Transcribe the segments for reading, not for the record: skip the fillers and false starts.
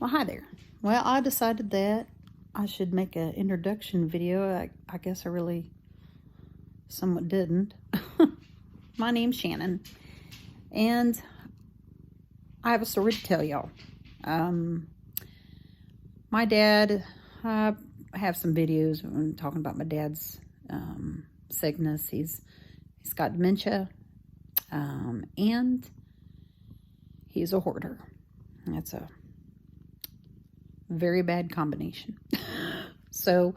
Well, hi there. Well, I decided that I should make an introduction video. I guess I really somewhat didn't. My name's Shannon, and I have a story to tell y'all. My dad, I have some videos when talking about my dad's sickness. He's got dementia, and he's a hoarder. That's a very bad combination. So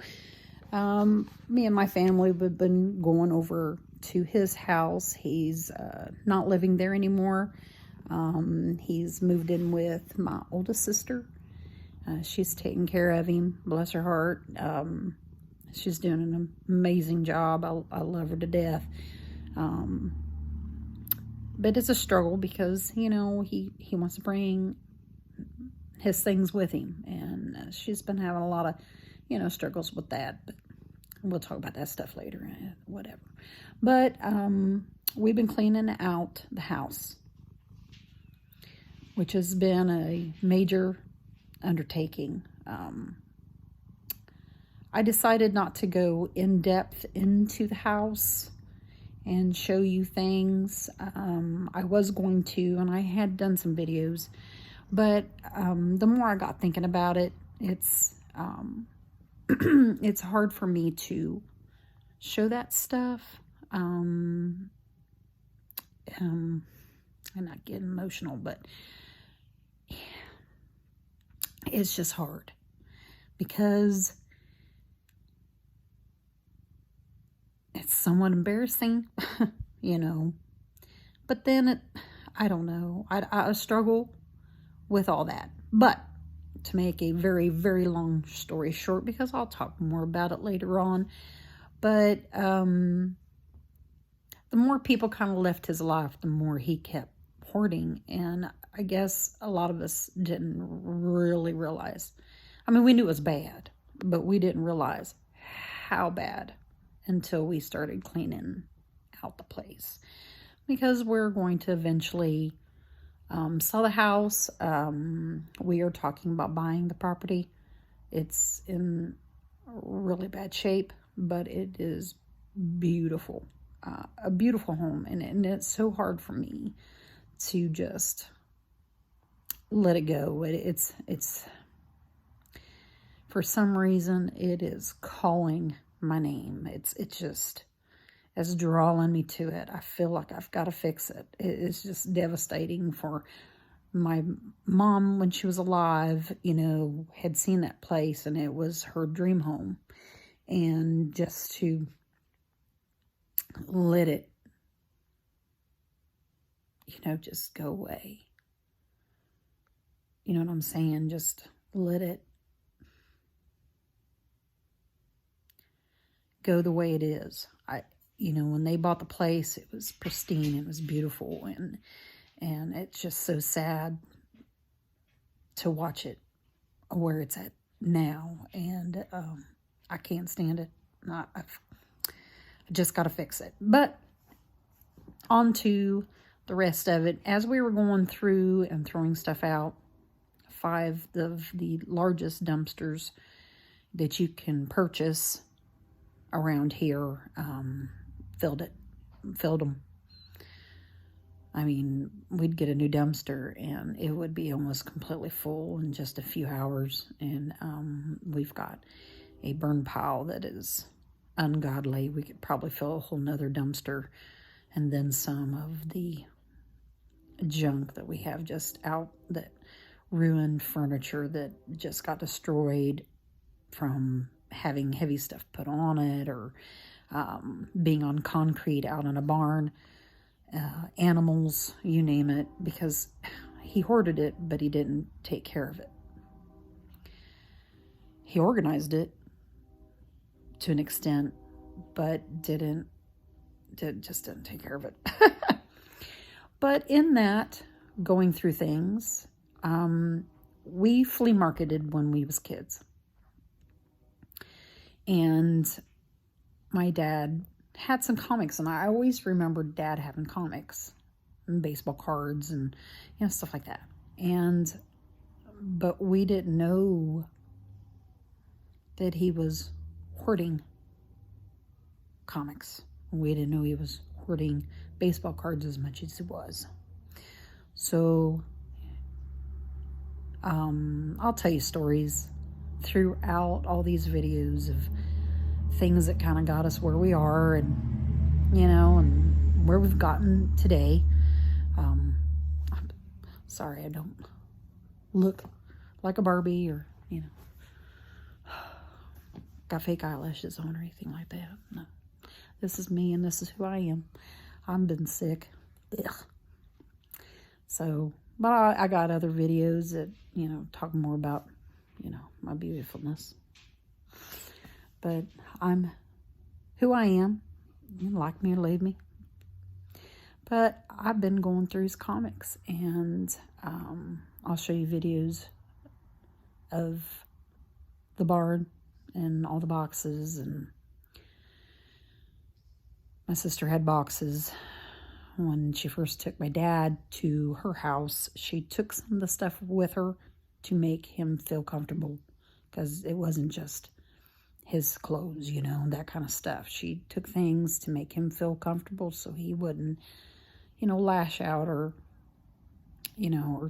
me and my family have been going over to his house. He's not living there anymore. He's moved in with my oldest sister. She's taking care of him, bless her heart. She's doing an amazing job. I love her to death. But it's a struggle because, you know, he wants to bring his things with him, and she's been having a lot of, you know, struggles with that, but we'll talk about that stuff later, whatever. But we've been cleaning out the house, which has been a major undertaking. I decided not to go in depth into the house and show you things. I was going to, and I had done some videos, but the more I got thinking about it, it's it's hard for me to show that stuff. I'm not getting emotional, but it's just hard because it's somewhat embarrassing, you know. But then I don't know. I struggle with all that. But to make a very, very long story short, because I'll talk more about it later on, but the more people kind of left his life, the more he kept hoarding. And I guess a lot of us didn't really realize. I mean, we knew it was bad, but we didn't realize how bad until we started cleaning out the place. Because we're going to eventually sell the house. We are talking about buying the property. It's in really bad shape, but it is beautiful. A beautiful home, and it's so hard for me to just let it go. It's for some reason it is calling my name. It's drawing me to it. I feel like I've got to fix it. It's just devastating. For my mom, when she was alive, you know, had seen that place, and it was her dream home, and just to let it, you know, just go away. You know what I'm saying? Just let it go the way it is. You know, when they bought the place, it was pristine, it was beautiful, and it's just so sad to watch it where it's at now, and I can't stand it. I just got to fix it. But on to the rest of it. As we were going through and throwing stuff out, 5 of the largest dumpsters that you can purchase around here filled them. I mean, we'd get a new dumpster and it would be almost completely full in just a few hours. And we've got a burn pile that is ungodly. We could probably fill a whole nother dumpster, and then some of the junk that we have just out, that ruined furniture that just got destroyed from having heavy stuff put on it, or being on concrete out in a barn, animals, you name it, because he hoarded it, but he didn't take care of it. He organized it to an extent, but just didn't take care of it. But in that, going through things, we flea marketed when we was kids. And my dad had some comics, and I always remembered Dad having comics and baseball cards and, you know, stuff like that. And But we didn't know that he was hoarding comics. We didn't know he was hoarding baseball cards as much as he was. So I'll tell you stories throughout all these videos of things that kind of got us where we are, and and where we've gotten today. Sorry, I don't look like a Barbie or got fake eyelashes on or anything like that. No, this is me and this is who I am. I've been sick. Ugh. So, but I got other videos that talk more about my beautifulness. But I'm who I am. You like me or leave me. But I've been going through his comics, and I'll show you videos of the barn and all the boxes. And my sister had boxes. When she first took my dad to her house, she took some of the stuff with her to make him feel comfortable, because it wasn't just his clothes, that kind of stuff. She took things to make him feel comfortable so he wouldn't, lash out or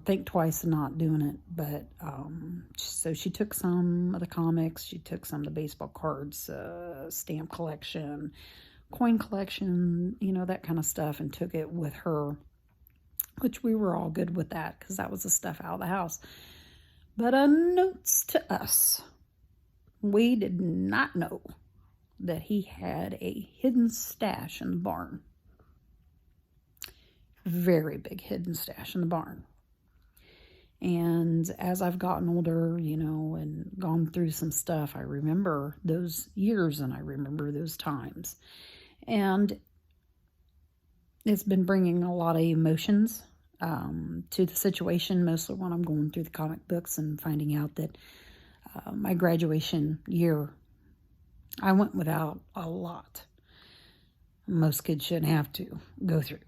think twice of not doing it. But so she took some of the comics, she took some of the baseball cards, stamp collection, coin collection, that kind of stuff, and took it with her, which we were all good with that because that was the stuff out of the house. But unbeknownst to us, we did not know that he had a hidden stash in the barn. Very big hidden stash in the barn. And as I've gotten older, and gone through some stuff, I remember those years and I remember those times. And it's been bringing a lot of emotions to the situation, mostly when I'm going through the comic books and finding out that my graduation year, I went without a lot. Most kids shouldn't have to go through.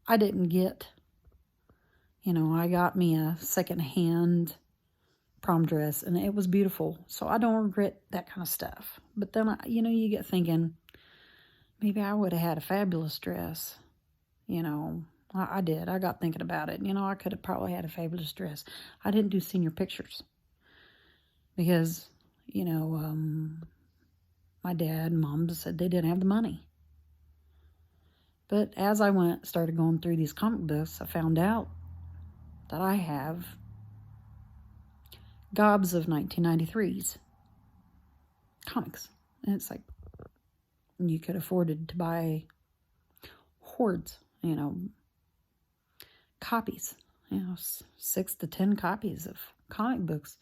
I didn't get, I got me a secondhand prom dress and it was beautiful. So I don't regret that kind of stuff. But then, you get thinking, maybe I would have had a fabulous dress. I did. I got thinking about it. I could have probably had a fabulous dress. I didn't do senior pictures because, my dad and mom said they didn't have the money. But as I started going through these comic books, I found out that I have gobs of 1993's comics. And it's like, you could afford to buy hordes, copies, 6 to 10 copies of comic books,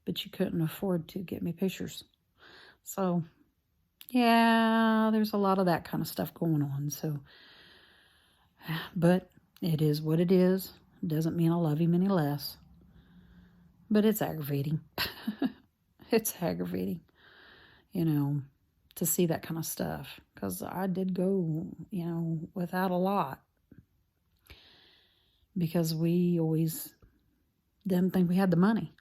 but you couldn't afford to get me pictures. So, yeah, there's a lot of that kind of stuff going on. So, but it is what it is. It doesn't mean I love him any less. But it's aggravating. It's aggravating, to see that kind of stuff. Because I did go, without a lot. Because we always didn't think we had the money.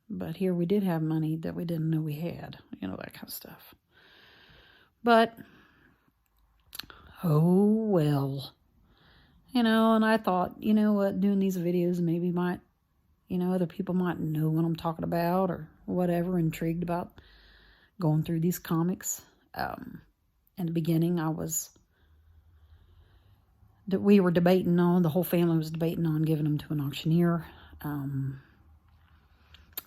But here we did have money that we didn't know we had. That kind of stuff. But, oh well. And I thought, what, doing these videos maybe might, other people might know what I'm talking about or whatever, intrigued about going through these comics. In the beginning, we were debating on, the whole family was debating on giving them to an auctioneer.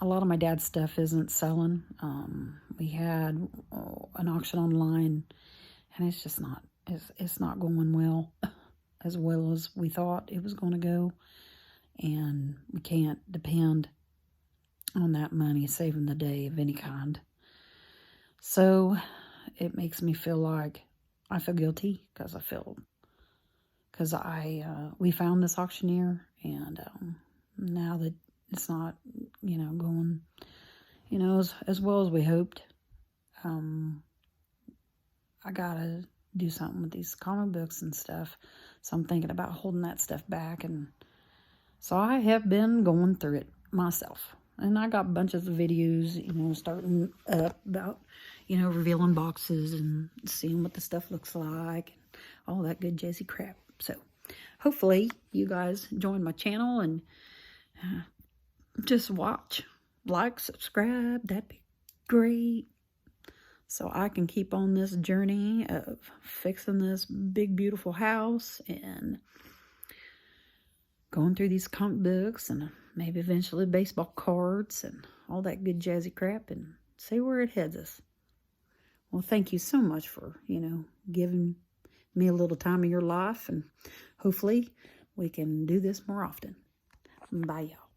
A lot of my dad's stuff isn't selling. We had an auction online, and it's just not, it's not going well as we thought it was going to go. And we can't depend on that money saving the day of any kind. So it makes me feel like I feel guilty because we found this auctioneer, and now that it's not, going, as well as we hoped, I gotta do something with these comic books and stuff. So I'm thinking about holding that stuff back. And so I have been going through it myself. And I got bunches of videos, starting up about, revealing boxes and seeing what the stuff looks like. And all that good jazzy crap. So hopefully you guys join my channel and just watch, like, subscribe. That'd be great. So I can keep on this journey of fixing this big, beautiful house and going through these comic books and maybe eventually baseball cards and all that good jazzy crap and see where it heads us. Well, thank you so much for, giving me a little time of your life, and hopefully we can do this more often. Bye, y'all.